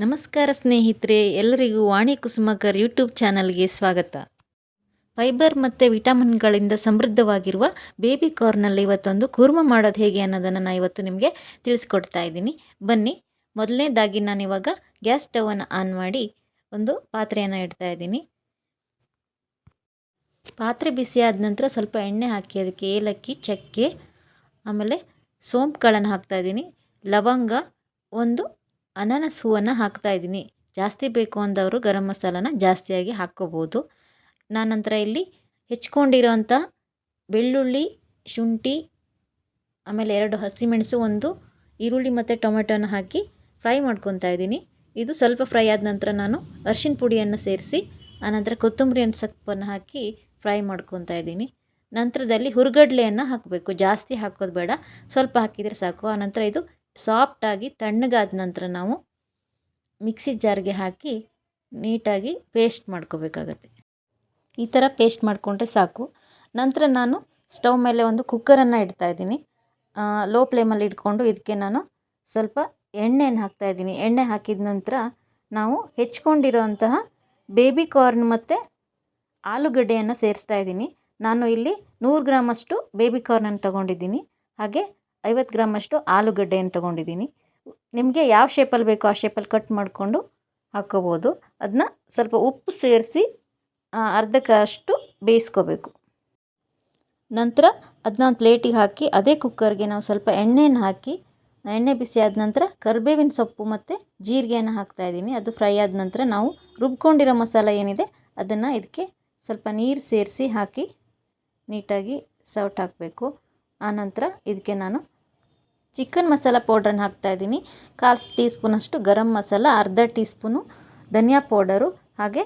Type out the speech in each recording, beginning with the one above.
ನಮಸ್ಕಾರ ಸ್ನೇಹಿತರೆ, ಎಲ್ಲರಿಗೂ ವಾಣಿ ಕುಸುಮಕರ್ ಯೂಟ್ಯೂಬ್ ಚಾನಲ್ಗೆ ಸ್ವಾಗತ. ಫೈಬರ್ ಮತ್ತು ವಿಟಮಿನ್ಗಳಿಂದ ಸಮೃದ್ಧವಾಗಿರುವ ಬೇಬಿ ಕಾರ್ನಲ್ಲಿ ಇವತ್ತೊಂದು ಕುರ್ಮ ಮಾಡೋದು ಹೇಗೆ ಅನ್ನೋದನ್ನು ನಾನು ಇವತ್ತು ನಿಮಗೆ ತಿಳಿಸ್ಕೊಡ್ತಾ ಇದ್ದೀನಿ. ಬನ್ನಿ, ಮೊದಲನೇದಾಗಿ ನಾನಿವಾಗ ಗ್ಯಾಸ್ ಸ್ಟವನ್ನು ಆನ್ ಮಾಡಿ ಒಂದು ಪಾತ್ರೆಯನ್ನು ಇಡ್ತಾ ಇದ್ದೀನಿ. ಪಾತ್ರೆ ಬಿಸಿ ಆದ ನಂತರ ಸ್ವಲ್ಪ ಎಣ್ಣೆ ಹಾಕಿ ಅದಕ್ಕೆ ಏಲಕ್ಕಿ, ಚಕ್ಕೆ, ಆಮೇಲೆ ಸೋಂಪುಗಳನ್ನು ಹಾಕ್ತಾಯಿದ್ದೀನಿ. ಲವಂಗ, ಒಂದು ಅನಾನಸ್ ಹೂವನ್ನು ಹಾಕ್ತಾಯಿದ್ದೀನಿ. ಜಾಸ್ತಿ ಬೇಕು ಅಂದವರು ಗರಂ ಮಸಾಲಾನ ಜಾಸ್ತಿಯಾಗಿ ಹಾಕ್ಕೋಬೋದು. ನಾನಂತರ ಇಲ್ಲಿ ಹೆಚ್ಕೊಂಡಿರೋಂಥ ಬೆಳ್ಳುಳ್ಳಿ, ಶುಂಠಿ, ಆಮೇಲೆ 2 ಹಸಿಮೆಣಸು, ಒಂದು ಈರುಳ್ಳಿ ಮತ್ತು ಟೊಮೆಟೊನ ಹಾಕಿ ಫ್ರೈ ಮಾಡ್ಕೊತಾ ಇದ್ದೀನಿ. ಇದು ಸ್ವಲ್ಪ ಫ್ರೈ ಆದ ನಂತರ ನಾನು ಅರಿಶಿನ ಪುಡಿಯನ್ನು ಸೇರಿಸಿ ಆನಂತರ ಕೊತ್ತಂಬರಿ ಸೊಪ್ಪನ್ನು ಹಾಕಿ ಫ್ರೈ ಮಾಡ್ಕೊತಾ ಇದ್ದೀನಿ. ನಂತರದಲ್ಲಿ ಹುರ್ಗಡ್ಲೆಯನ್ನು ಹಾಕಬೇಕು. ಜಾಸ್ತಿ ಹಾಕೋದು ಬೇಡ, ಸ್ವಲ್ಪ ಹಾಕಿದರೆ ಸಾಕು. ಆನಂತರ ಇದು ಸಾಫ್ಟಾಗಿ ತಣ್ಣಗಾದ ನಂತರ ನಾವು ಮಿಕ್ಸಿ ಜಾರ್ಗೆ ಹಾಕಿ ನೀಟಾಗಿ ಪೇಸ್ಟ್ ಮಾಡ್ಕೋಬೇಕಾಗತ್ತೆ. ಈ ಥರ ಪೇಸ್ಟ್ ಮಾಡಿಕೊಂಡ್ರೆ ಸಾಕು. ನಂತರ ನಾನು ಸ್ಟವ್ ಮೇಲೆ ಒಂದು ಕುಕ್ಕರನ್ನು ಇಡ್ತಾಯಿದ್ದೀನಿ. ಲೋ ಫ್ಲೇಮಲ್ಲಿ ಇಟ್ಕೊಂಡು ಇದಕ್ಕೆ ನಾನು ಸ್ವಲ್ಪ ಎಣ್ಣೆಯನ್ನು ಹಾಕ್ತಾಯಿದ್ದೀನಿ. ಎಣ್ಣೆ ಹಾಕಿದ ನಂತರ ನಾವು ಹೆಚ್ಕೊಂಡಿರೋಂತಹ ಬೇಬಿ ಕಾರ್ನ್ ಮತ್ತು ಆಲೂಗಡ್ಡೆಯನ್ನು ಸೇರಿಸ್ತಾ ಇದ್ದೀನಿ. ನಾನು ಇಲ್ಲಿ 100 ಗ್ರಾಮಷ್ಟು ಬೇಬಿ ಕಾರ್ನನ್ನು ತೊಗೊಂಡಿದ್ದೀನಿ, ಹಾಗೆ 50 ಗ್ರಾಮಷ್ಟು ಆಲೂಗಡ್ಡೆಯನ್ನು ತೊಗೊಂಡಿದ್ದೀನಿ. ನಿಮಗೆ ಯಾವ ಶೇಪಲ್ಲಿ ಬೇಕೋ ಆ ಶೇಪಲ್ಲಿ ಕಟ್ ಮಾಡಿಕೊಂಡು ಹಾಕ್ಕೋಬೋದು. ಅದನ್ನ ಸ್ವಲ್ಪ ಉಪ್ಪು ಸೇರಿಸಿ ಅರ್ಧಕ್ಕಷ್ಟು ಬೇಯಿಸ್ಕೋಬೇಕು. ನಂತರ ಅದನ್ನ ಒಂದು ಪ್ಲೇಟಿಗೆ ಹಾಕಿ ಅದೇ ಕುಕ್ಕರ್ಗೆ ನಾವು ಸ್ವಲ್ಪ ಎಣ್ಣೆಯನ್ನು ಹಾಕಿ, ಎಣ್ಣೆ ಬಿಸಿ ಆದ ನಂತರ ಕರಿಬೇವಿನ ಸೊಪ್ಪು ಮತ್ತು ಜೀರಿಗೆಯನ್ನು ಹಾಕ್ತಾಯಿದ್ದೀನಿ. ಅದು ಫ್ರೈ ಆದ ನಂತರ ನಾವು ರುಬ್ಕೊಂಡಿರೋ ಮಸಾಲ ಏನಿದೆ ಅದನ್ನು ಇದಕ್ಕೆ ಸ್ವಲ್ಪ ನೀರು ಸೇರಿಸಿ ಹಾಕಿ ನೀಟಾಗಿ ಸೌಟ್ ಹಾಕಬೇಕು. ಆನಂತರ ಇದಕ್ಕೆ ನಾನು ಚಿಕನ್ ಮಸಾಲ ಪೌಡ್ರನ್ನು ಹಾಕ್ತಾಯಿದ್ದೀನಿ. 1/4 ಟೀ ಸ್ಪೂನಷ್ಟು ಗರಂ ಮಸಾಲ, ಅರ್ಧ ಟೀ ಸ್ಪೂನು ಧನಿಯಾ ಪೌಡರು, ಹಾಗೆ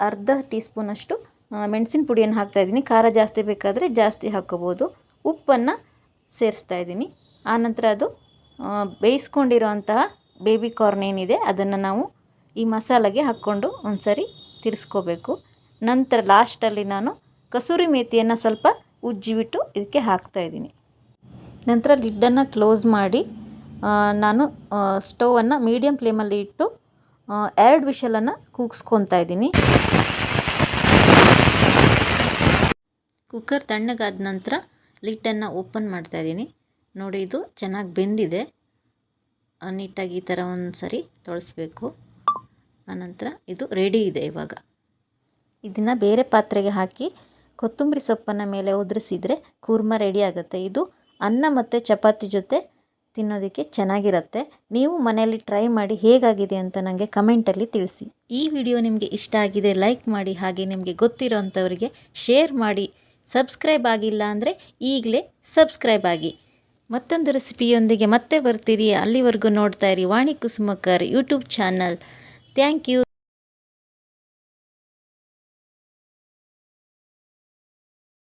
ಅರ್ಧ ಟೀ ಸ್ಪೂನಷ್ಟು ಮೆಣಸಿನ ಪುಡಿಯನ್ನು ಹಾಕ್ತಾಯಿದ್ದೀನಿ. ಖಾರ ಜಾಸ್ತಿ ಬೇಕಾದರೆ ಜಾಸ್ತಿ ಹಾಕ್ಕೋಬೋದು. ಉಪ್ಪನ್ನು ಸೇರಿಸ್ತಾ ಇದ್ದೀನಿ. ಆನಂತರ ಅದು ಬೇಯಿಸ್ಕೊಂಡಿರೋಂತಹ ಬೇಬಿ ಕಾರ್ನ್ ಏನಿದೆ ಅದನ್ನು ನಾವು ಈ ಮಸಾಲೆಗೆ ಹಾಕ್ಕೊಂಡು ಒಂದು ಸರಿ ತಿರ್ಸ್ಕೋಬೇಕು. ನಂತರ ಲಾಸ್ಟಲ್ಲಿ ನಾನು ಕಸೂರಿ ಮೇಥಿಯನ್ನು ಸ್ವಲ್ಪ ಉಜ್ಜಿಬಿಟ್ಟು ಇದಕ್ಕೆ ಹಾಕ್ತಾಯಿದ್ದೀನಿ. ನಂತರ ಲಿಡ್ಡನ್ನು ಕ್ಲೋಸ್ ಮಾಡಿ ನಾನು ಸ್ಟವನ್ನು ಮೀಡಿಯಮ್ ಫ್ಲೇಮಲ್ಲಿ ಇಟ್ಟು 2 ವಿಷಲನ್ನು ಕೂಗಿಸ್ಕೊತಾ ಇದ್ದೀನಿ. ಕುಕ್ಕರ್ ತಣ್ಣಗಾದ ನಂತರ ಲಿಡ್ಡನ್ನು ಓಪನ್ ಮಾಡ್ತಾಯಿದ್ದೀನಿ. ನೋಡಿ, ಇದು ಚೆನ್ನಾಗಿ ಬೆಂದಿದೆ. ನೀಟಾಗಿ ಈ ಥರ ಒಂದು ಸರಿ ತೊಳೆಸ್ಬೇಕು. ಆನಂತರ ಇದು ರೆಡಿ ಇದೆ. ಇವಾಗ ಇದನ್ನು ಬೇರೆ ಪಾತ್ರೆಗೆ ಹಾಕಿ ಕೊತ್ತಂಬರಿ ಸೊಪ್ಪನ್ನು ಮೇಲೆ ಉದುರಿಸಿದರೆ ಕೂರ್ಮ ರೆಡಿ ಆಗುತ್ತೆ. ಇದು ಅನ್ನ ಮತ್ತು ಚಪಾತಿ ಜೊತೆ ತಿನ್ನೋದಕ್ಕೆ ಚೆನ್ನಾಗಿರುತ್ತೆ. ನೀವು ಮನೆಯಲ್ಲಿ ಟ್ರೈ ಮಾಡಿ ಹೇಗಾಗಿದೆ ಅಂತ ನನಗೆ ಕಮೆಂಟಲ್ಲಿ ತಿಳಿಸಿ. ಈ ವಿಡಿಯೋ ನಿಮಗೆ ಇಷ್ಟ ಆಗಿದೆ ಲೈಕ್ ಮಾಡಿ, ಹಾಗೆ ನಿಮಗೆ ಗೊತ್ತಿರೋಂಥವರಿಗೆ ಶೇರ್ ಮಾಡಿ. ಸಬ್ಸ್ಕ್ರೈಬ್ ಆಗಿಲ್ಲ ಅಂದರೆ ಈಗಲೇ ಸಬ್ಸ್ಕ್ರೈಬ್ ಆಗಿ. ಮತ್ತೊಂದು ರೆಸಿಪಿಯೊಂದಿಗೆ ಮತ್ತೆ ಬರ್ತೀರಿ. ಅಲ್ಲಿವರೆಗೂ ನೋಡ್ತಾ ಇರಿ Vani Kusumakar YouTube channel. Thank you.